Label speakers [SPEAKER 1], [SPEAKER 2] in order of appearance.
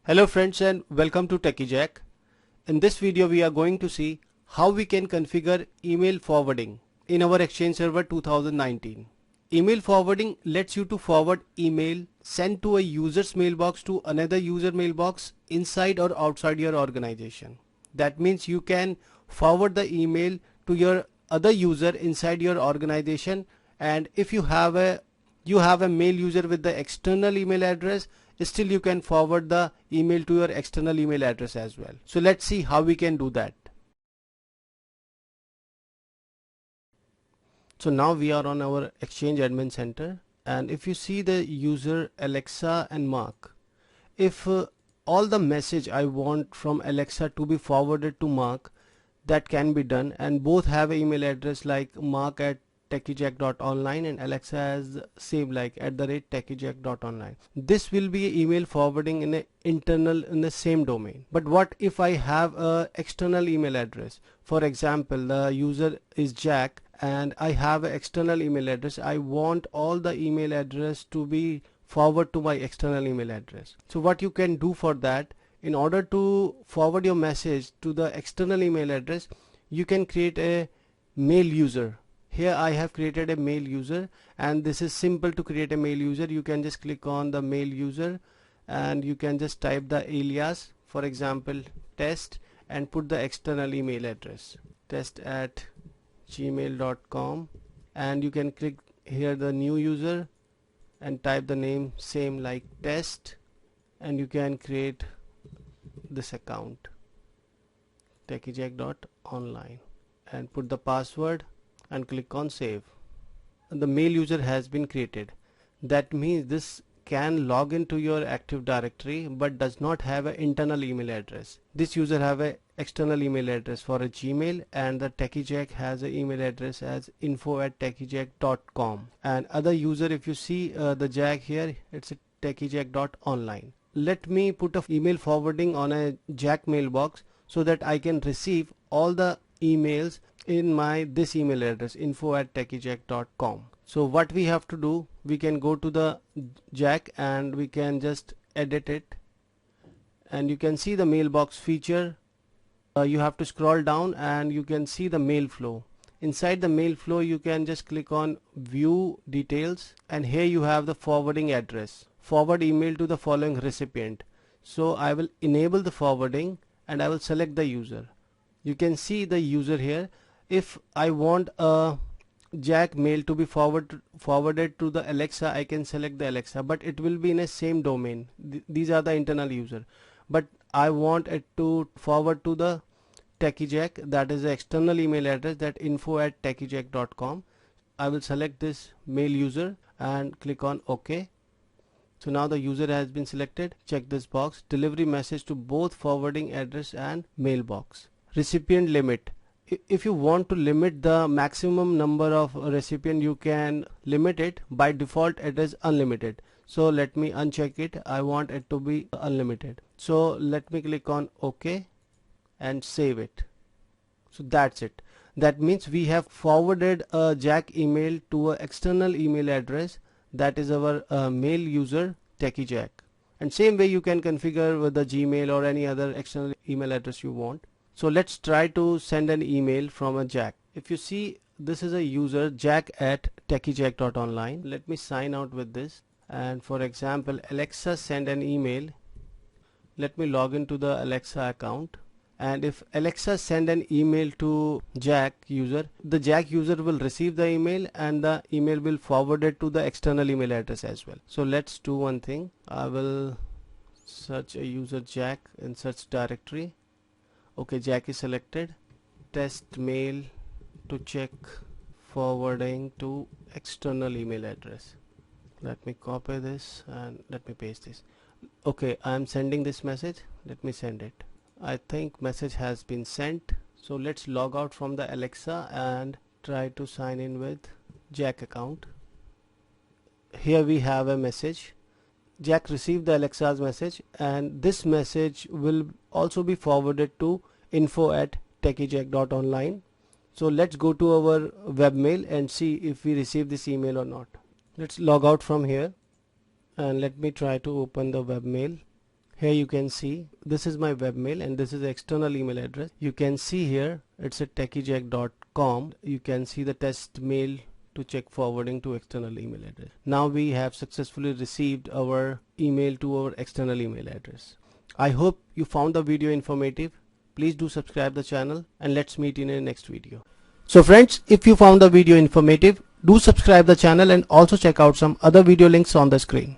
[SPEAKER 1] Hello friends and welcome to TechieJack. In this video we are going to see how we can configure email forwarding in our Exchange Server 2019. Email forwarding lets you to forward email sent to a user's mailbox to another user mailbox inside or outside your organization. That means you can forward the email to your other user inside your organization, and if you have a mail user with the external email address, still you can forward the email to your external email address as well. So let's see how we can do that. So now we are on our Exchange Admin Center, and if you see the user Alexa and Mark, if all the message I want from Alexa to be forwarded to Mark, that can be done, and both have an email address like mark@techiejack.online and Alexa has same like @techiejack.online. This will be email forwarding in a internal in the same domain. But what if I have a external email address? For example, the user is Jack and I have an external email address. I want all the email address to be forward to my external email address. So what you can do for that, in order to forward your message to the external email address, you can create a mail user. Here I have created a mail user, and this is simple to create a mail user. You can just click on the mail user and you can just type the alias, for example test, and put the external email address test@gmail.com, and you can click here the new user and type the name same like test, and you can create this account techiejack.online and put the password and click on save. The mail user has been created. That means this can log into your Active Directory but does not have an internal email address. This user have a external email address for a Gmail, and the TechieJack has an email address as info@techiejack.com, and other user, if you see the Jack here, it's a techiejack.online. Let me put a email forwarding on a Jack mailbox so that I can receive all the emails in my this email address info@techiejack.com. So what we have to do, we can go to the Jack and we can just edit it, and you can see the mailbox feature. You have to scroll down and you can see the mail flow. Inside the mail flow you can just click on view details, and here you have the forwarding address, forward email to the following recipient. So I will enable the forwarding and I will select the user. You can see the user here. If I want a Jack mail to be forwarded to the Alexa, I can select the Alexa, but it will be in a same domain. These are the internal user, but I want it to forward to the TechieJack, that is the external email address, that info@techiejack.com. I will select this mail user and click on OK. So now the user has been selected. Check this box, delivery message to both forwarding address and mailbox. Recipient limit. If you want to limit the maximum number of recipient, you can limit it. By default it is unlimited, so let me uncheck it. I want it to be unlimited, so let me click on OK and save it. So that's it. That means we have forwarded a Jack email to an external email address, that is our mail user TechieJack. And same way you can configure with the Gmail or any other external email address you want. So let's try to send an email from a Jack. If you see, this is a user jack@techiejack.online. Let me sign out with this, and for example Alexa send an email. Let me log into the Alexa account, and if Alexa send an email to Jack user, the Jack user will receive the email and the email will forward it to the external email address as well. So let's do one thing. I will search a user Jack in search directory. Okay, Jack is selected. Test mail to check forwarding to external email address. Let me copy this and let me paste this. Okay, I am sending this message. Let me send it. I think message has been sent. So let's log out from the Alexa and try to sign in with Jack account. Here we have a message. Jack received the Alexa's message, and this message will also be forwarded to info@techiejack.online. So let's go to our webmail and see if we receive this email or not. Let's log out from here and let me try to open the webmail. Here you can see this is my webmail and this is the external email address. You can see here it's at techiejack.com. You can see the test mail to check forwarding to external email address. Now we have successfully received our email to our external email address. I hope you found the video informative. Please do subscribe the channel and let's meet in a next video. So friends, if you found the video informative, do subscribe the channel and also check out some other video links on the screen.